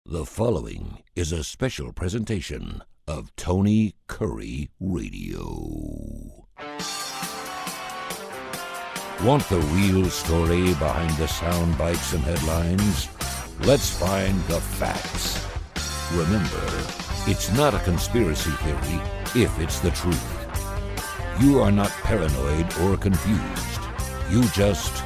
The following is a special presentation of Tony Kurre Radio. Want the real story behind the sound bites and headlines? Let's find the facts. Remember, it's not a conspiracy theory if it's the truth. You are not paranoid or confused. You just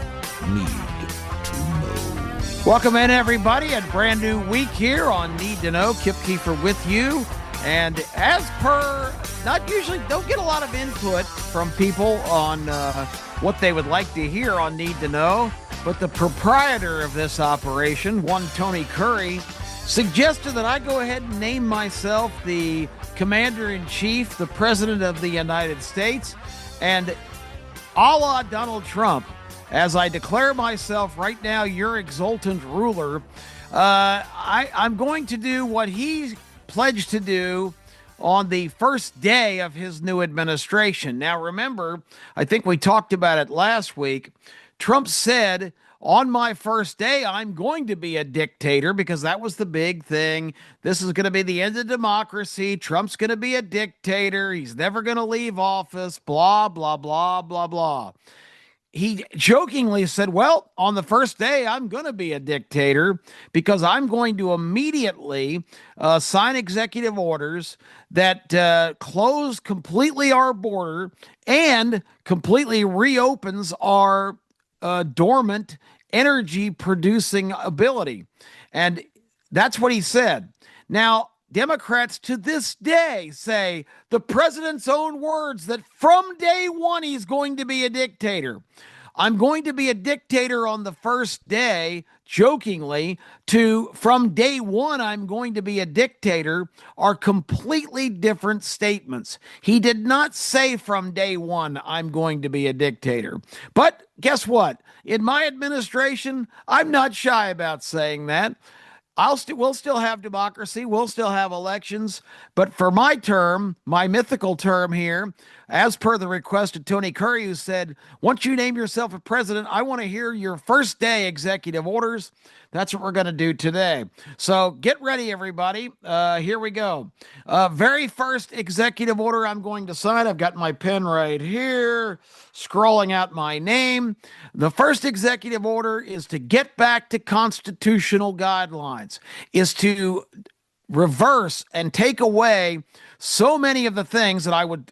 need to know. Welcome in, everybody. A brand new week here on Need to Know. Kip Kiefer with you. And as per, don't get a lot of input from people on what they would like to hear on Need to Know. But the proprietor of this operation, one Tony Kurre, suggested that I go ahead and name myself the Commander-in-Chief, the President of the United States, and a la Donald Trump, as I declare myself right now your exultant ruler, I'm going to do what he pledged to do on the first day of his new administration. Now, remember, I think we talked about it last week. Trump said, on my first day, I'm going to be a dictator, because that was the big thing. This is going to be the end of democracy. Trump's going to be a dictator. He's never going to leave office, blah, blah, blah, blah, blah. He jokingly said, well, on the first day, I'm going to be a dictator because I'm going to immediately sign executive orders that close completely our border and completely reopens our dormant energy producing ability. And that's what he said. Now, Democrats to this day say the president's own words that from day one he's going to be a dictator. I'm going to be a dictator on the first day, jokingly, to from day one I'm going to be a dictator are completely different statements. He did not say from day one I'm going to be a dictator. But guess what? In my administration, I'm not shy about saying that. We'll still have democracy. We'll still have elections. But for my term, my mythical term here, as per the request of Tony Kurre, who said, once you name yourself a president, I want to hear your first day executive orders. That's what we're going to do today. So get ready, everybody. Here we go. Very first executive order I'm going to sign. I've got my pen right here, scrolling out my name. The first executive order is to get back to constitutional guidelines, is to reverse and take away so many of the things that I would,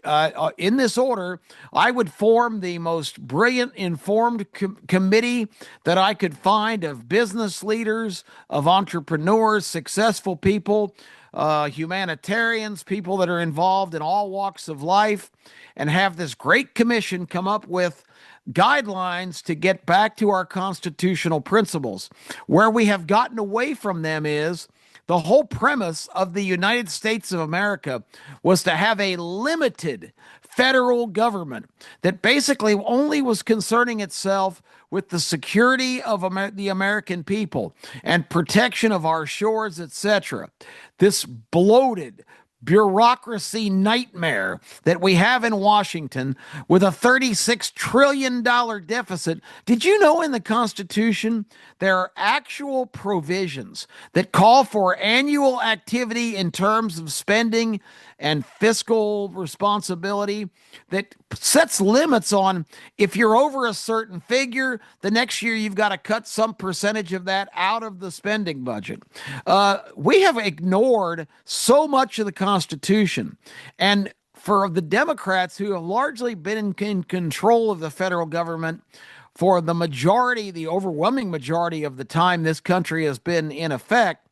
in this order, I would form the most brilliant, informed committee that I could find of business leaders, of entrepreneurs, successful people, humanitarians, people that are involved in all walks of life, and have this great commission come up with guidelines to get back to our constitutional principles. Where we have gotten away from them is the whole premise of the United States of America was to have a limited federal government that basically only was concerning itself with the security of the American people and protection of our shores, etc. This bloated bureaucracy nightmare that we have in Washington with a $36 trillion deficit. Did you know in the Constitution there are actual provisions that call for annual activity in terms of spending and fiscal responsibility that sets limits on if you're over a certain figure, the next year you've got to cut some percentage of that out of the spending budget. We have ignored so much of the Constitution. And for the Democrats who have largely been in control of the federal government for the overwhelming majority of the time this country has been in effect,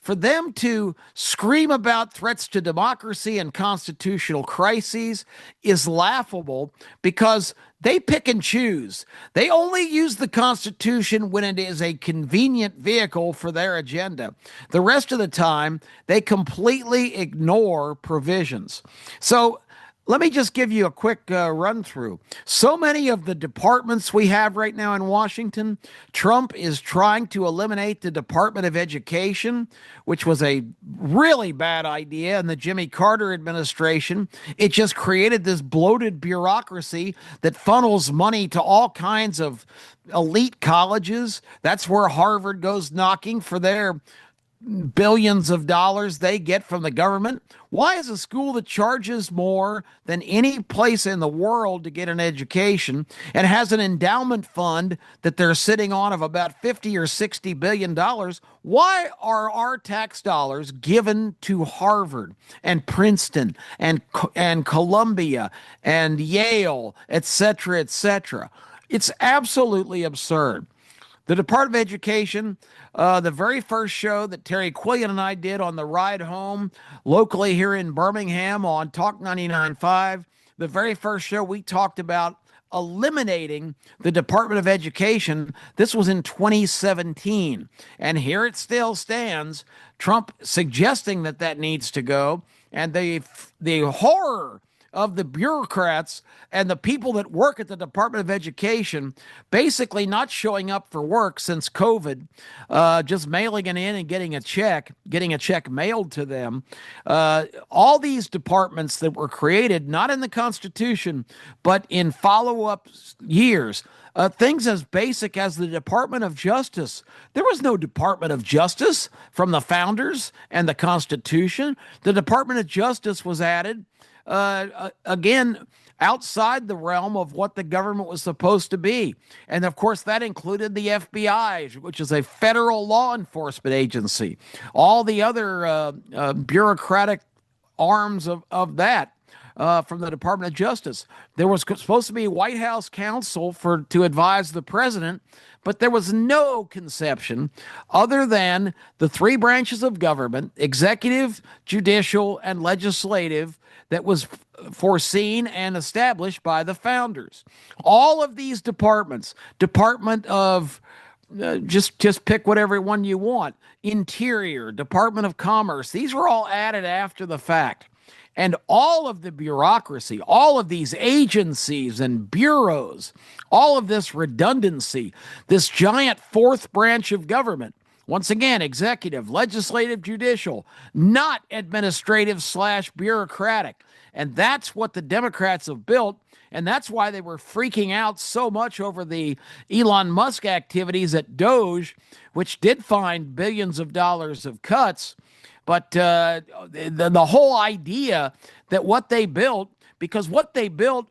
for them to scream about threats to democracy and constitutional crises is laughable because they pick and choose. They only use the Constitution when it is a convenient vehicle for their agenda. The rest of the time, they completely ignore provisions. So let me just give you a quick run through. So many of the departments we have right now in Washington, Trump is trying to eliminate the Department of Education, which was a really bad idea in the Jimmy Carter administration. It just created this bloated bureaucracy that funnels money to all kinds of elite colleges. That's where Harvard goes knocking for their billions of dollars they get from the government? Why is a school that charges more than any place in the world to get an education and has an endowment fund that they're sitting on of about 50 or 60 billion dollars? Why are our tax dollars given to Harvard and Princeton and Columbia and Yale, et cetera, et cetera? It's absolutely absurd. The Department of Education, the very first show that Terry Quillian and I did on the ride home locally here in Birmingham on Talk 99.5, the very first show we talked about eliminating the Department of Education. This was in 2017. And here it still stands, Trump suggesting that that needs to go. And the horror of the bureaucrats and the people that work at the Department of Education basically not showing up for work since COVID, just mailing it in and getting a check mailed to them. All these departments that were created, not in the Constitution, but in follow-up years, things as basic as the Department of Justice. There was no Department of Justice from the founders and the Constitution. The Department of Justice was added again, outside the realm of what the government was supposed to be. And of course, that included the FBI, which is a federal law enforcement agency, all the other bureaucratic arms of that. From the Department of Justice. There was supposed to be White House counsel to advise the president, but there was no conception other than the three branches of government, executive, judicial, and legislative, that was foreseen and established by the founders. All of these departments, Department of just pick whatever one you want, Interior, Department of Commerce, these were all added after the fact. And all of the bureaucracy, all of these agencies and bureaus, all of this redundancy, this giant fourth branch of government, once again, executive, legislative, judicial, not administrative/bureaucratic. And that's what the Democrats have built. And that's why they were freaking out so much over the Elon Musk activities at Doge, which did find billions of dollars of cuts. But the whole idea that what they built, because what they built,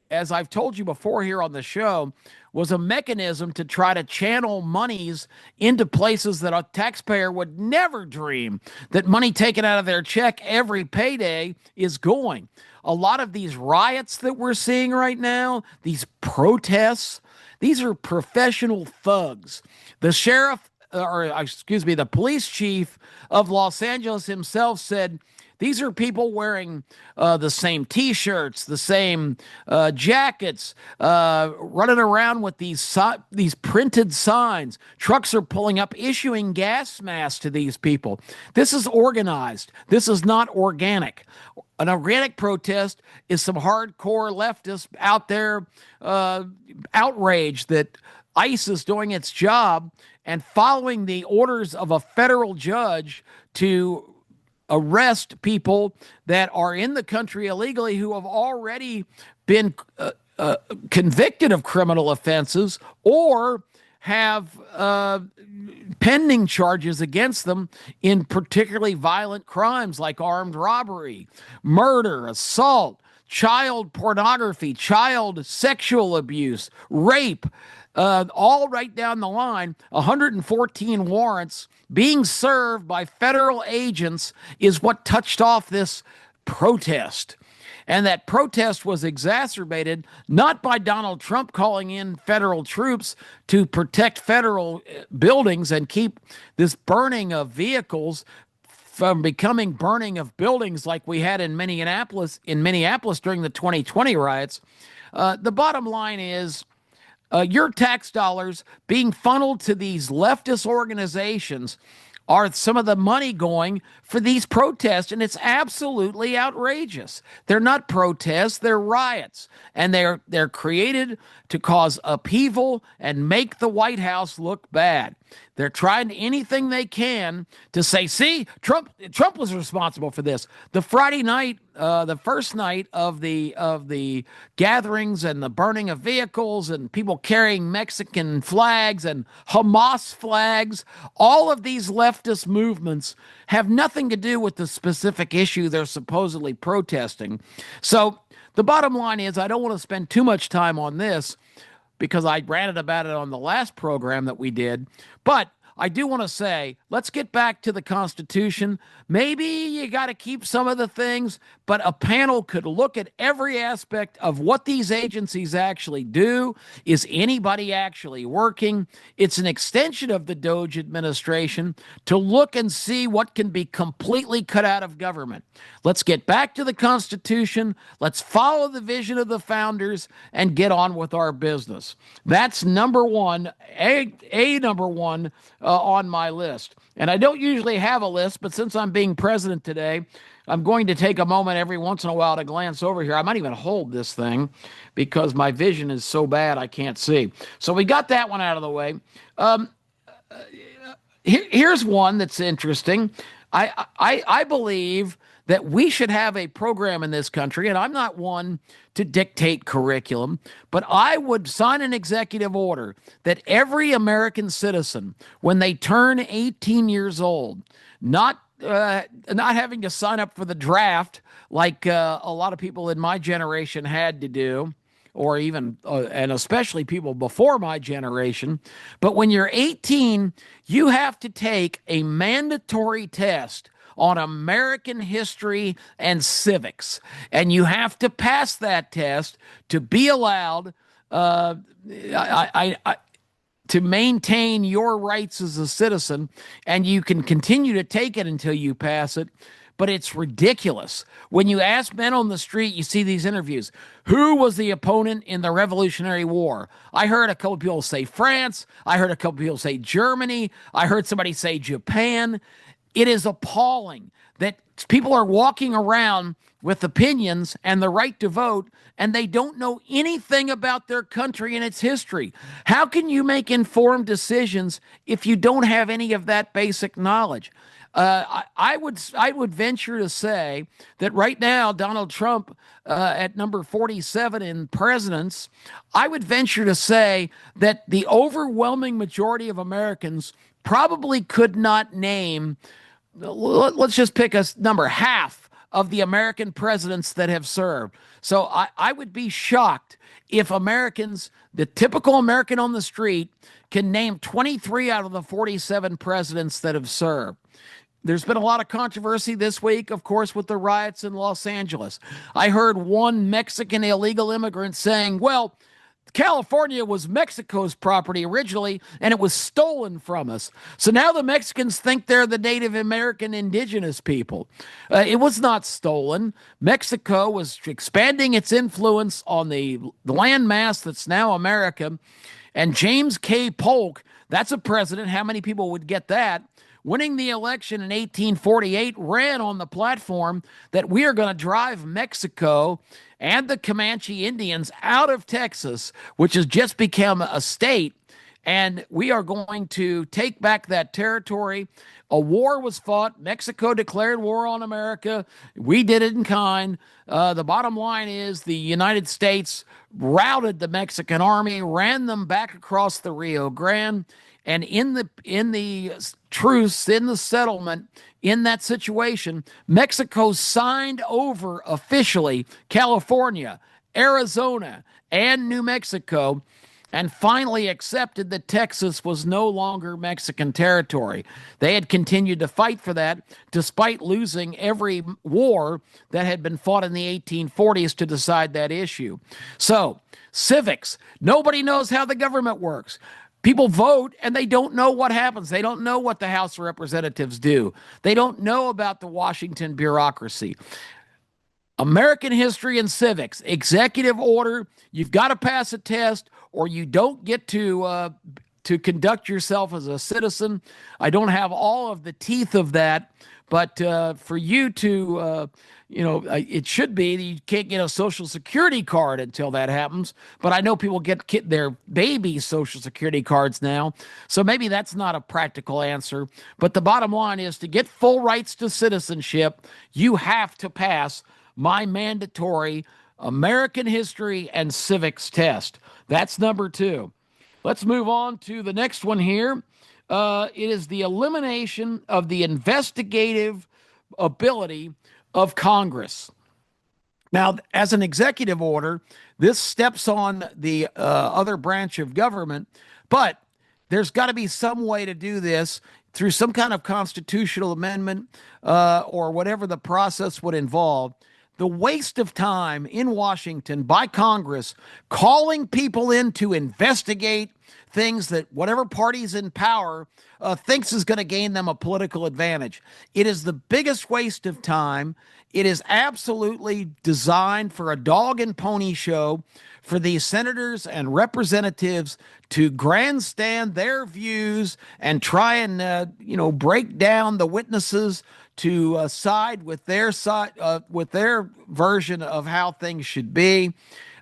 as I've told you before here on the show, was a mechanism to try to channel monies into places that a taxpayer would never dream that money taken out of their check every payday is going. A lot of these riots that we're seeing right now, these protests, these are professional thugs. The police chief of Los Angeles himself said these are people wearing the same T-shirts, the same jackets, running around with these printed signs. Trucks are pulling up, issuing gas masks to these people. This is organized. This is not organic. An organic protest is some hardcore leftists out there outraged that ICE is doing its job and following the orders of a federal judge to arrest people that are in the country illegally who have already been convicted of criminal offenses or have pending charges against them in particularly violent crimes like armed robbery, murder, assault, child pornography, child sexual abuse, rape, all right down the line. 114 warrants being served by federal agents is what touched off this protest. And that protest was exacerbated not by Donald Trump calling in federal troops to protect federal buildings and keep this burning of vehicles from becoming burning of buildings like we had in Minneapolis during the 2020 riots. The bottom line is your tax dollars being funneled to these leftist organizations are some of the money going for these protests, and it's absolutely outrageous. They're not protests, they're riots, and they're created to cause upheaval and make the White House look bad. They're trying anything they can to say, see, Trump was responsible for this. The Friday night, the first night of the gatherings and the burning of vehicles and people carrying Mexican flags and Hamas flags, all of these leftist movements have nothing to do with the specific issue they're supposedly protesting. So the bottom line is, I don't want to spend too much time on this because I ranted about it on the last program that we did. But I do want to say, let's get back to the Constitution. Maybe you got to keep some of the things, but a panel could look at every aspect of what these agencies actually do. Is anybody actually working? It's an extension of the Doge administration to look and see what can be completely cut out of government. Let's get back to the Constitution. Let's follow the vision of the founders and get on with our business. That's number one, number one on my list. And I don't usually have a list, but since I'm being president today, I'm going to take a moment every once in a while to glance over here. I might even hold this thing because my vision is so bad I can't see. So we got that one out of the way. Here's one that's interesting. I believe that we should have a program in this country, and I'm not one to dictate curriculum, but I would sign an executive order that every American citizen, when they turn 18 years old, not having to sign up for the draft like a lot of people in my generation had to do, or even, and especially people before my generation. But when you're 18, you have to take a mandatory test on American history and civics. And you have to pass that test to be allowed to maintain your rights as a citizen. And you can continue to take it until you pass it. But it's ridiculous. When you ask men on the street, you see these interviews. Who was the opponent in the Revolutionary War? I heard a couple of people say France. I heard a couple of people say Germany. I heard somebody say Japan. It is appalling that people are walking around with opinions and the right to vote, and they don't know anything about their country and its history. How can you make informed decisions if you don't have any of that basic knowledge? I would venture to say that right now, Donald Trump at number 47 in presidents, I would venture to say that the overwhelming majority of Americans probably could not name, let's just pick a number, half of the American presidents that have served. So I would be shocked if Americans, the typical American on the street, can name 23 out of the 47 presidents that have served. There's been a lot of controversy this week, of course, with the riots in Los Angeles. I heard one Mexican illegal immigrant saying, well, California was Mexico's property originally, and it was stolen from us. So now the Mexicans think they're the Native American indigenous people. It was not stolen. Mexico was expanding its influence on the landmass that's now America. And James K. Polk, that's a president. How many people would get that? Winning the election in 1848, ran on the platform that we are going to drive Mexico and the Comanche Indians out of Texas, which has just become a state, and we are going to take back that territory. A war was fought. Mexico declared war on America. We did it in kind. The bottom line is the United States routed the Mexican army, ran them back across the Rio Grande, and in the truce, in the settlement, in that situation, Mexico signed over officially California, Arizona, and New Mexico, and finally accepted that Texas was no longer Mexican territory. They had continued to fight for that despite losing every war that had been fought in the 1840s to decide that issue. So, civics. Nobody knows how the government works. People vote and they don't know what happens. They don't know what the House of Representatives do. They don't know about the Washington bureaucracy. American history and civics, executive order, you've got to pass a test or you don't get to conduct yourself as a citizen. I don't have all of the teeth of that, But for you to, it should be that you can't get a Social Security card until that happens. But I know people get their baby Social Security cards now. So maybe that's not a practical answer. But the bottom line is to get full rights to citizenship, you have to pass my mandatory American history and civics test. That's number 2. Let's move on to the next one here. It is the elimination of the investigative ability of Congress. Now, as an executive order, this steps on the other branch of government, but there's got to be some way to do this through some kind of constitutional amendment or whatever the process would involve. The waste of time in Washington by Congress calling people in to investigate things that whatever party's in power thinks is going to gain them a political advantage. It is the biggest waste of time. It is absolutely designed for a dog and pony show for these senators and representatives to grandstand their views and try and break down the witnesses to side with their version of how things should be.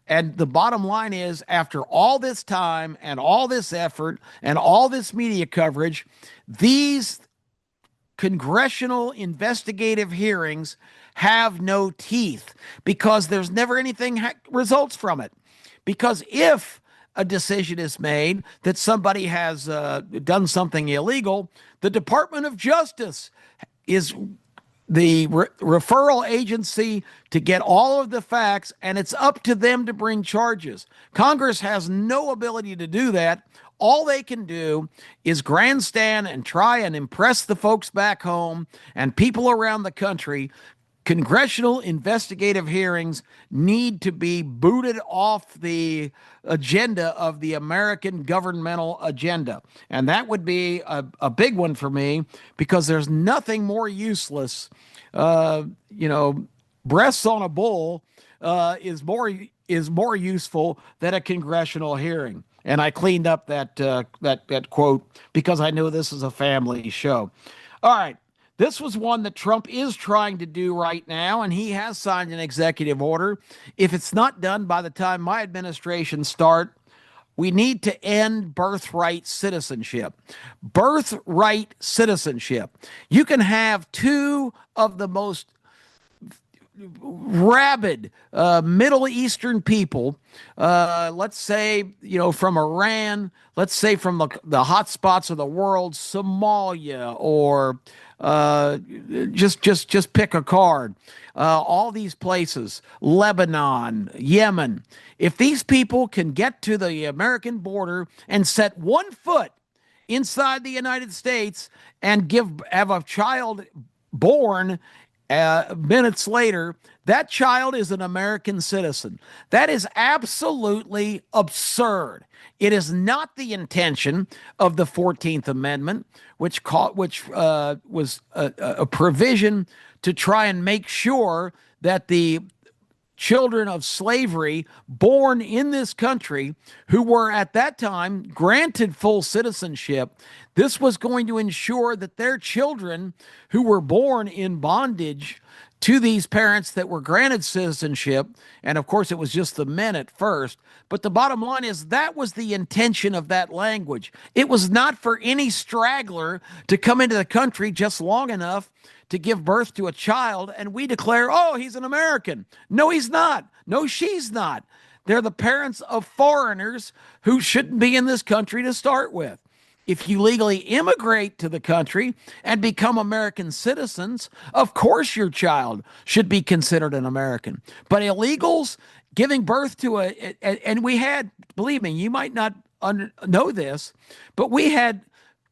And the bottom line is, after all this time and all this effort and all this media coverage, these congressional investigative hearings have no teeth because there's never anything results from it. Because if a decision is made that somebody has done something illegal, the Department of Justice is the referral agency to get all of the facts, and it's up to them to bring charges. Congress has no ability to do that. All they can do is grandstand and try and impress the folks back home and people around the country. Congressional investigative hearings need to be booted off the agenda of the American governmental agenda. And that would be a big one for me, because there's nothing more useless. Breasts on a bull is more useful than a congressional hearing. And I cleaned up that quote because I know this is a family show. All right. This was one that Trump is trying to do right now, and he has signed an executive order. If it's not done by the time my administration starts, we need to end birthright citizenship. Birthright citizenship. You can have two of the most rabid Middle Eastern people, let's say, from Iran, let's say from the hot spots of the world, Somalia, or just pick a card. All these places, Lebanon, Yemen. If these people can get to the American border and set one foot inside the United States and have a child born minutes later, that child is an American citizen. That is absolutely absurd. It is not the intention of the 14th Amendment, which was a provision to try and make sure that the children of slavery born in this country, who were at that time granted full citizenship, this was going to ensure that their children who were born in bondage to these parents that were granted citizenship, and of course it was just the men at first, but the bottom line is that was the intention of that language. It was not for any straggler to come into the country just long enough to give birth to a child and we declare, oh, he's an American. No, he's not. No, she's not. They're the parents of foreigners who shouldn't be in this country to start with. If you legally immigrate to the country and become American citizens, of course your child should be considered an American. But illegals giving birth to and we had, believe me, you might not know this, but we had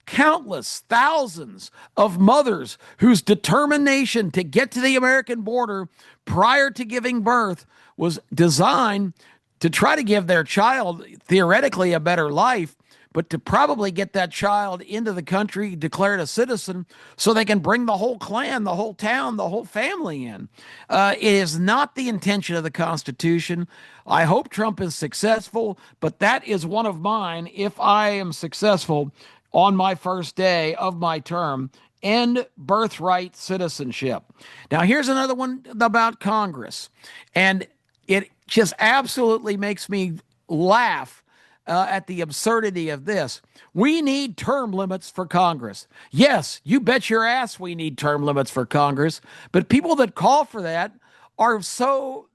countless thousands of mothers whose determination to get to the American border prior to giving birth was designed to try to give their child theoretically a better life, but to probably get that child into the country, declared a citizen, so they can bring the whole clan, the whole town, the whole family in. It is not the intention of the Constitution. I hope Trump is successful, but that is one of mine. If I am successful on my first day of my term, end birthright citizenship. Now, here's another one about Congress, and it just absolutely makes me laugh at the absurdity of this. We need term limits for Congress. Yes, you bet your ass we need term limits for Congress, but people that call for that are so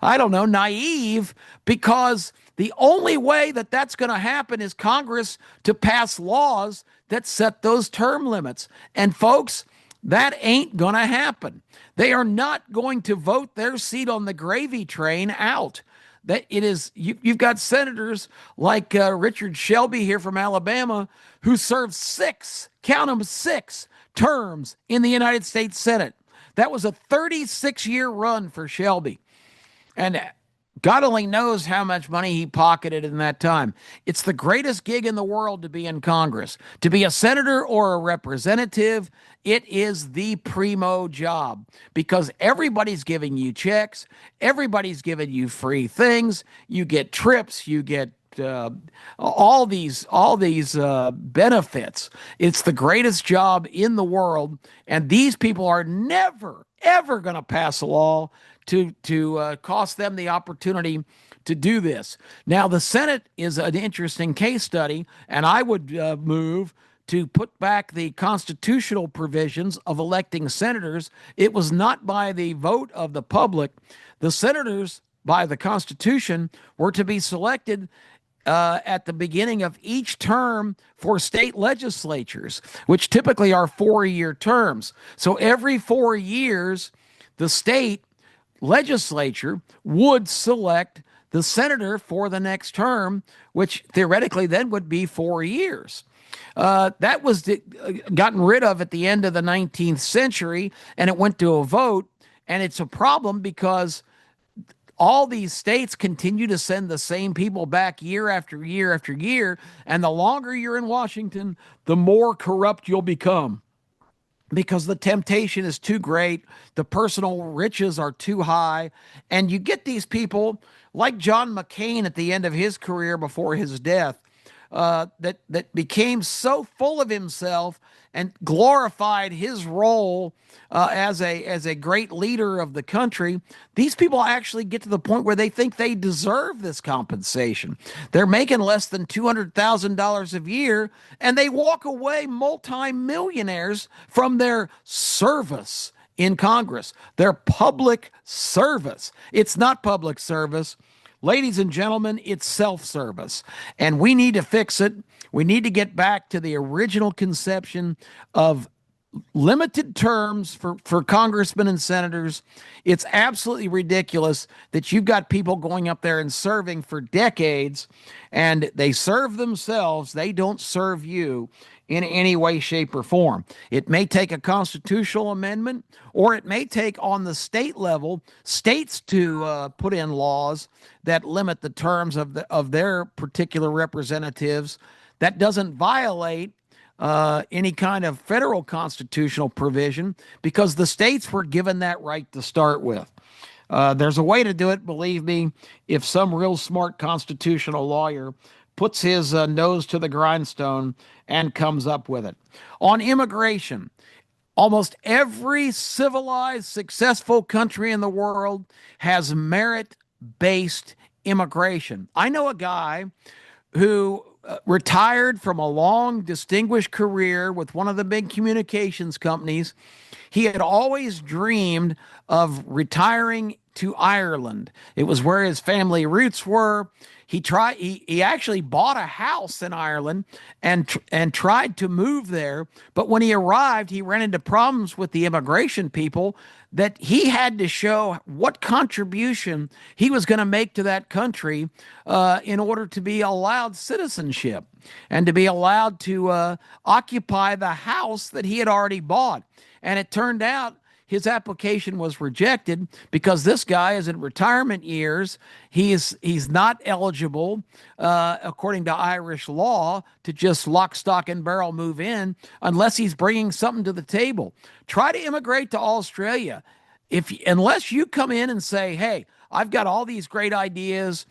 I don't know, naive, because the only way that that's going to happen is Congress to pass laws that set those term limits. And folks, that ain't going to happen. They are not going to vote their seat on the gravy train out. That it is you've got senators like Richard Shelby here from Alabama who served count them, 6 terms in the United States Senate. That was a 36-year run for Shelby. And God only knows how much money he pocketed in that time. It's the greatest gig in the world to be in Congress. To be a senator or a representative, it is the primo job because everybody's giving you checks. Everybody's giving you free things. You get trips. You get all these benefits. It's the greatest job in the world. And these people are never, ever going to pass a law to cost them the opportunity to do this. Now, the Senate is an interesting case study, and I would move to put back the constitutional provisions of electing senators. It was not by the vote of the public. The senators, by the Constitution, were to be selected at the beginning of each term for state legislatures, which typically are 4-year terms. So every 4 years, the state legislature would select the senator for the next term, which theoretically then would be 4 years. That was gotten rid of at the end of the 19th century, and it went to a vote. And it's a problem because all these states continue to send the same people back year after year after year. And the longer you're in Washington, the more corrupt you'll become, because the temptation is too great, the personal riches are too high, and you get these people like John McCain at the end of his career before his death, that became so full of himself and glorified his role as a great leader of the country. These people actually get to the point where they think they deserve this compensation. They're making less than $200,000 a year, and they walk away multimillionaires from their service in Congress, their public service. It's not public service. Ladies and gentlemen, it's self-service, and we need to fix it. We need to get back to the original conception of limited terms for congressmen and senators. It's absolutely ridiculous that you've got people going up there and serving for decades, and they serve themselves. They don't serve you in any way, shape, or form. It may take a constitutional amendment, or it may take on the state level, states to put in laws that limit the terms of their particular representatives. That doesn't violate any kind of federal constitutional provision, because the states were given that right to start with. There's a way to do it, believe me, if some real smart constitutional lawyer puts his nose to the grindstone and comes up with it. On immigration, almost every civilized, successful country in the world has merit-based immigration. I know a guy who retired from a long, distinguished career with one of the big communications companies. He had always dreamed of retiring to Ireland. It was where his family roots were. He actually bought a house in Ireland and tried to move there. But when he arrived, he ran into problems with the immigration people that he had to show what contribution he was going to make to that country in order to be allowed citizenship and to be allowed to occupy the house that he had already bought. And it turned out his application was rejected because this guy is in retirement years. He's not eligible, according to Irish law, to just lock, stock, and barrel move in unless he's bringing something to the table. Try to immigrate to Australia. Unless you come in and say, hey, I've got all these great ideas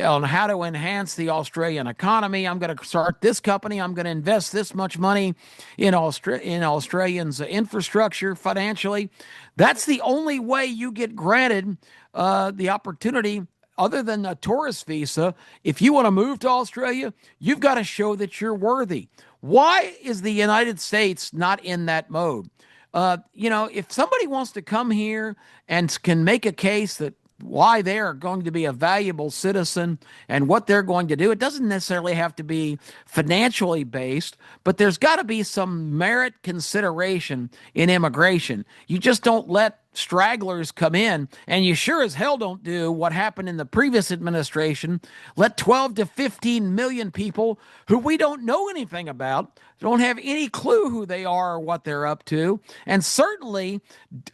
on how to enhance the Australian economy. I'm going to start this company. I'm going to invest this much money in Australians' infrastructure financially. That's the only way you get granted the opportunity other than a tourist visa. If you want to move to Australia, you've got to show that you're worthy. Why is the United States not in that mode? If somebody wants to come here and can make a case that why they are going to be a valuable citizen and what they're going to do, it doesn't necessarily have to be financially based, but there's got to be some merit consideration in immigration. You just don't let stragglers come in, and you sure as hell don't do what happened in the previous administration. Let 12 to 15 million people who we don't know anything about, don't have any clue who they are or what they're up to, and certainly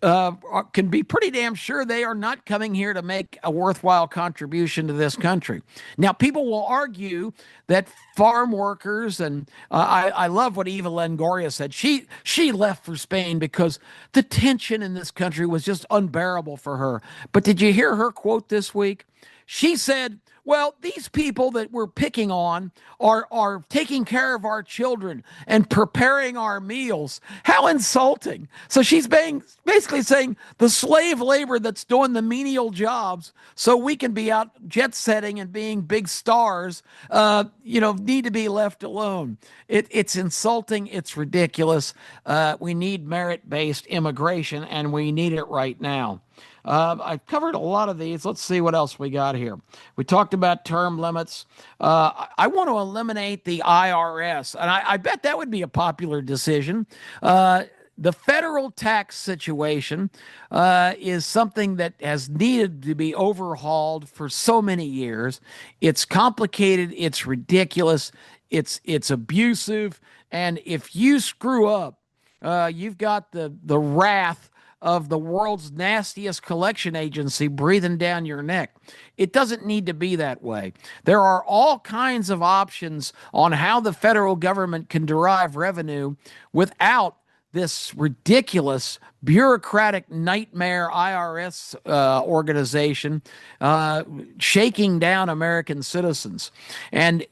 can be pretty damn sure they are not coming here to make a worthwhile contribution to this country. Now, people will argue that farm workers, and I love what Eva Longoria said. She left for Spain because the tension in this country was just unbearable for her. But did you hear her quote this week? She said, well, these people that we're picking on are taking care of our children and preparing our meals. How insulting. So she's basically saying the slave labor that's doing the menial jobs so we can be out jet setting and being big stars, need to be left alone. It's insulting. It's ridiculous. We need merit-based immigration, and we need it right now. I've covered a lot of these. Let's see what else we got here. We talked about term limits. I want to eliminate the IRS, and I bet that would be a popular decision. The federal tax situation is something that has needed to be overhauled for so many years. It's complicated. It's ridiculous. It's abusive. And if you screw up, you've got the wrath of the world's nastiest collection agency breathing down your neck. It doesn't need to be that way. There are all kinds of options on how the federal government can derive revenue without this ridiculous bureaucratic nightmare IRS organization shaking down American citizens. And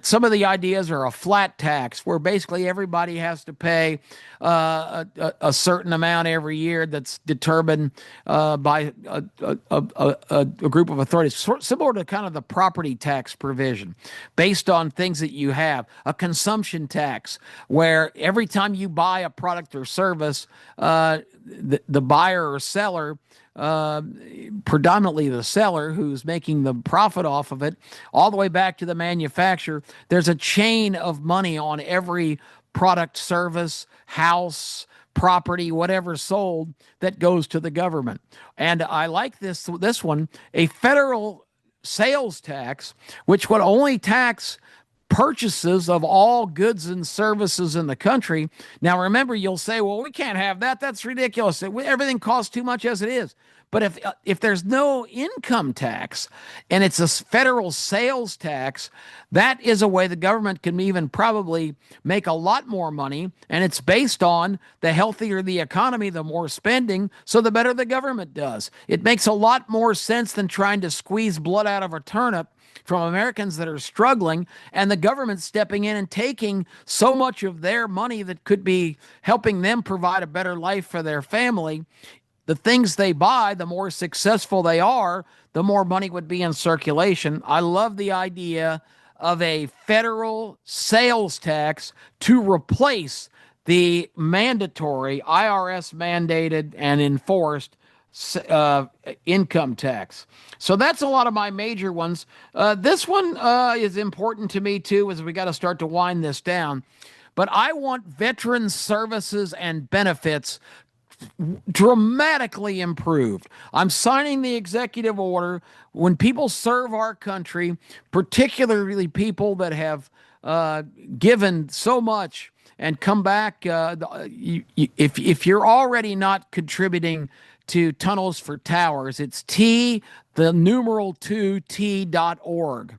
some of the ideas are a flat tax where basically everybody has to pay a certain amount every year that's determined by a group of authorities, similar to kind of the property tax provision based on things that you have. A consumption tax where every time you buy a product or service, the buyer or seller, predominantly the seller who's making the profit off of it, all the way back to the manufacturer, there's a chain of money on every product, service, house, property, whatever sold that goes to the government. And I like this one, a federal sales tax, which would only tax purchases of all goods and services in the country. Now, remember, you'll say, well, we can't have that. That's ridiculous. Everything costs too much as it is. But if there's no income tax and it's a federal sales tax, that is a way the government can even probably make a lot more money. And it's based on the healthier the economy, the more spending, so the better the government does. It makes a lot more sense than trying to squeeze blood out of a turnip from Americans that are struggling, and the government stepping in and taking so much of their money that could be helping them provide a better life for their family. The things they buy, the more successful they are, the more money would be in circulation. I love the idea of a federal sales tax to replace the mandatory IRS mandated and enforced income tax. So that's a lot of my major ones. This one is important to me too, as we got to start to wind this down. But I want veteran services and benefits dramatically improved. I'm signing the executive order. When people serve our country, particularly people that have given so much and come back, if you're already not contributing to Tunnels for Towers, it's the numeral 2t.org.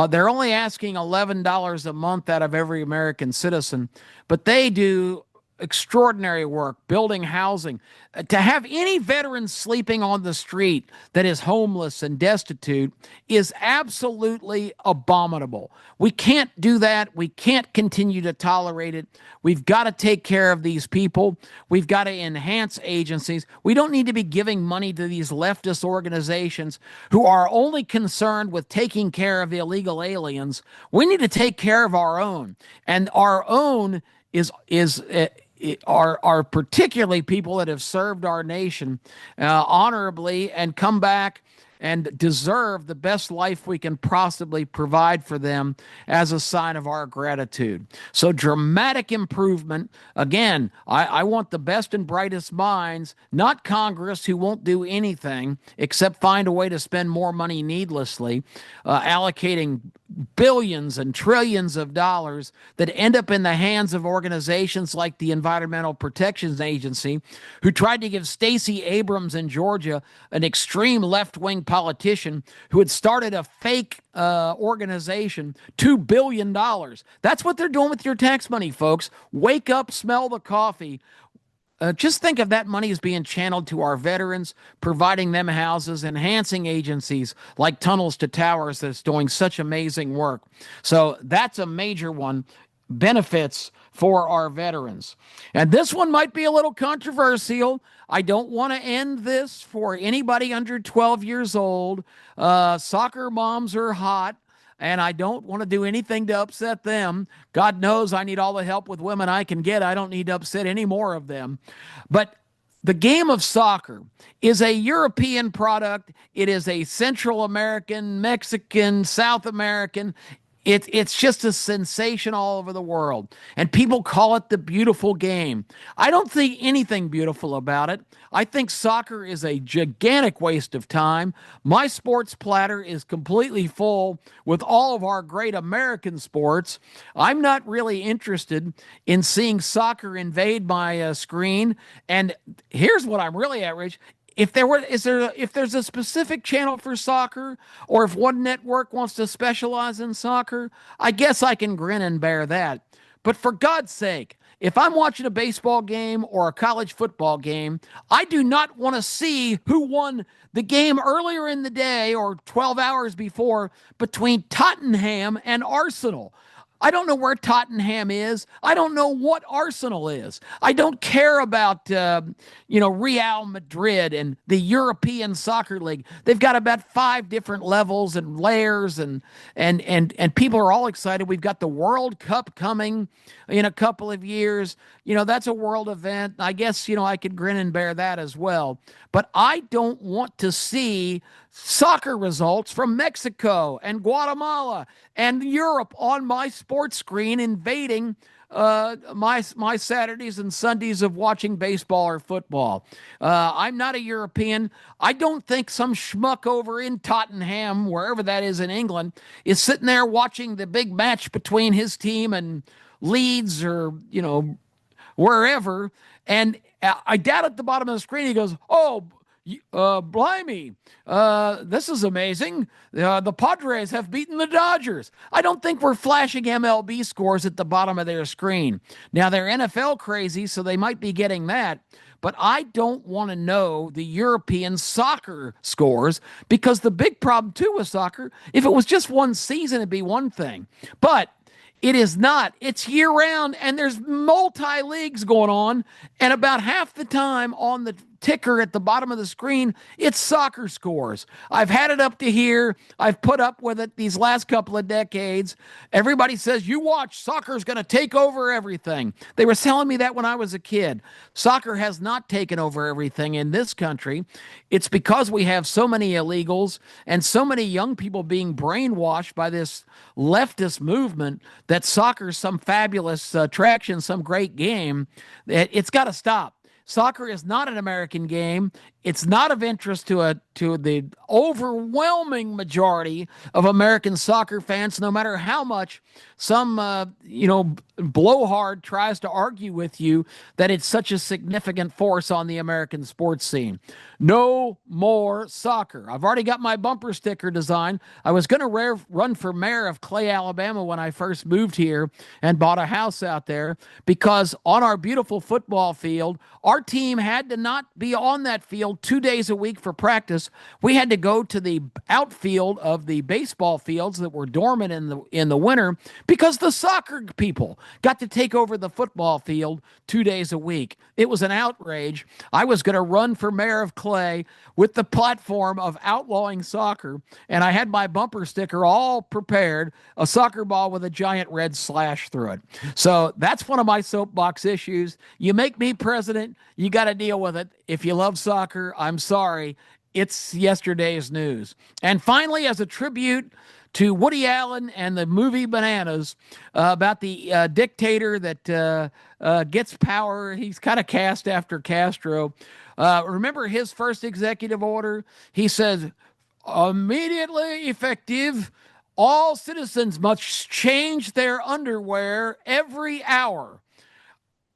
They're only asking $11 a month out of every American citizen, but they do extraordinary work building housing. To have any veteran sleeping on the street that is homeless and destitute is absolutely abominable. We can't do that. We can't continue to tolerate it. We've got to take care of these people. We've got to enhance agencies. We don't need to be giving money to these leftist organizations who are only concerned with taking care of illegal aliens. We need to take care of our own, and our own are particularly people that have served our nation honorably and come back and deserve the best life we can possibly provide for them as a sign of our gratitude. So dramatic improvement. Again, I want the best and brightest minds, not Congress, who won't do anything except find a way to spend more money needlessly, allocating billions and trillions of dollars that end up in the hands of organizations like the Environmental Protection Agency, who tried to give Stacey Abrams in Georgia, an extreme left-wing politician who had started a fake organization, $2 billion. That's what they're doing with your tax money, folks. Wake up, smell the coffee. Just think of that money as being channeled to our veterans, providing them houses, enhancing agencies like Tunnels to Towers that's doing such amazing work. So that's a major one. Benefits for our veterans. And this one might be a little controversial. I don't want to end this for anybody under 12 years old. Soccer moms are hot, and I don't want to do anything to upset them. God knows I need all the help with women I can get. I don't need to upset any more of them. But the game of soccer is a European product. It is a Central American, Mexican, South American. It's just a sensation all over the world. And people call it the beautiful game. I don't think anything beautiful about it. I think soccer is a gigantic waste of time. My sports platter is completely full with all of our great American sports. I'm not really interested in seeing soccer invade my screen. And here's what I'm really outraged. If there's a specific channel for soccer, or if one network wants to specialize in soccer, I guess I can grin and bear that. But for God's sake, if I'm watching a baseball game or a college football game, I do not want to see who won the game earlier in the day or 12 hours before between Tottenham and Arsenal. I don't know where Tottenham is. I don't know what Arsenal is. I don't care about, Real Madrid and the European Soccer League. They've got about 5 different levels and layers, and people are all excited. We've got the World Cup coming in a couple of years. That's a world event. I guess, I could grin and bear that as well. But I don't want to see soccer results from Mexico and Guatemala and Europe on my sports screen invading my Saturdays and Sundays of watching baseball or football. I'm not a European. I don't think some schmuck over in Tottenham, wherever that is in England, is sitting there watching the big match between his team and Leeds or, wherever. And I doubt at the bottom of the screen, he goes, "Oh, blimey, this is amazing. The Padres have beaten the Dodgers." I don't think we're flashing MLB scores at the bottom of their screen. Now, they're NFL crazy, so they might be getting that. But I don't want to know the European soccer scores, because the big problem, too, with soccer, if it was just one season, it'd be one thing. But it is not. It's year-round, and there's multi-leagues going on, and about half the time on the ticker at the bottom of the screen, it's soccer scores. I've had it up to here. I've put up with it these last couple of decades. Everybody says, "You watch, soccer's going to take over everything." They were telling me that when I was a kid. Soccer has not taken over everything in this country. It's because we have so many illegals and so many young people being brainwashed by this leftist movement that soccer's some fabulous attraction, some great game. It's got to stop. Soccer is not an American game. It's not of interest to the overwhelming majority of American soccer fans, no matter how much some blowhard tries to argue with you that it's such a significant force on the American sports scene. No more soccer. I've already got my bumper sticker design. I was going to run for mayor of Clay, Alabama when I first moved here and bought a house out there, because on our beautiful football field, our team had to not be on that field 2 days a week for practice. We had to go to the outfield of the baseball fields that were dormant in the winter, because the soccer people got to take over the football field 2 days a week. It was an outrage. I was going to run for mayor of Clay with the platform of outlawing soccer, and I had my bumper sticker all prepared, a soccer ball with a giant red slash through it. So that's one of my soapbox issues. You make me president, you got to deal with it. If you love soccer, I'm sorry, it's yesterday's news. And finally, as a tribute to Woody Allen and the movie Bananas, about the dictator that gets power. He's kind of cast after Castro. Remember his first executive order? He says, immediately effective, all citizens must change their underwear every hour.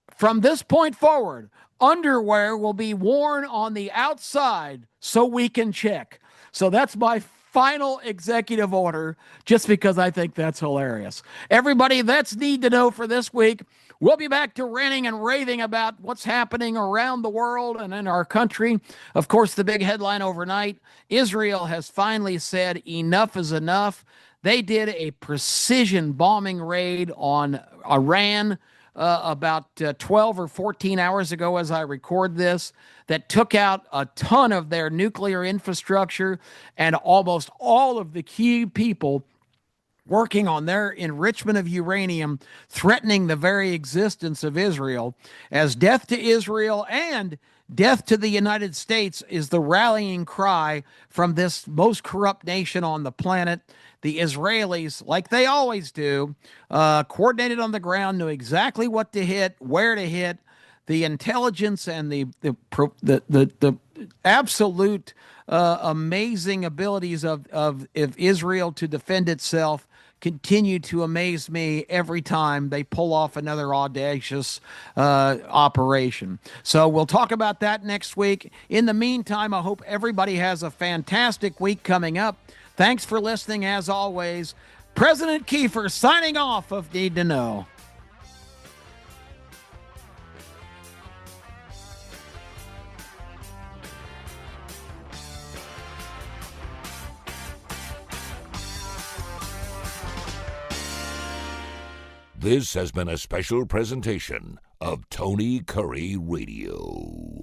From this point forward, underwear will be worn on the outside so we can check. So that's my final executive order, just because I think that's hilarious. Everybody, that's Need to Know for this week. We'll be back to ranting and raving about what's happening around the world and in our country. Of course, the big headline overnight, Israel has finally said enough is enough. They did a precision bombing raid on Iran about 12 or 14 hours ago as I record this, that took out a ton of their nuclear infrastructure and almost all of the key people working on their enrichment of uranium, threatening the very existence of Israel. As death to Israel and death to the United States is the rallying cry from this most corrupt nation on the planet. The Israelis, like they always do, coordinated on the ground, knew exactly what to hit, where to hit. The intelligence and the absolute amazing abilities of Israel to defend itself continue to amaze me every time they pull off another audacious operation. So we'll talk about that next week. In the meantime, I hope everybody has a fantastic week coming up. Thanks for listening, as always. President Kiefer signing off of Need to Know. This has been a special presentation of Tony Kurre Radio.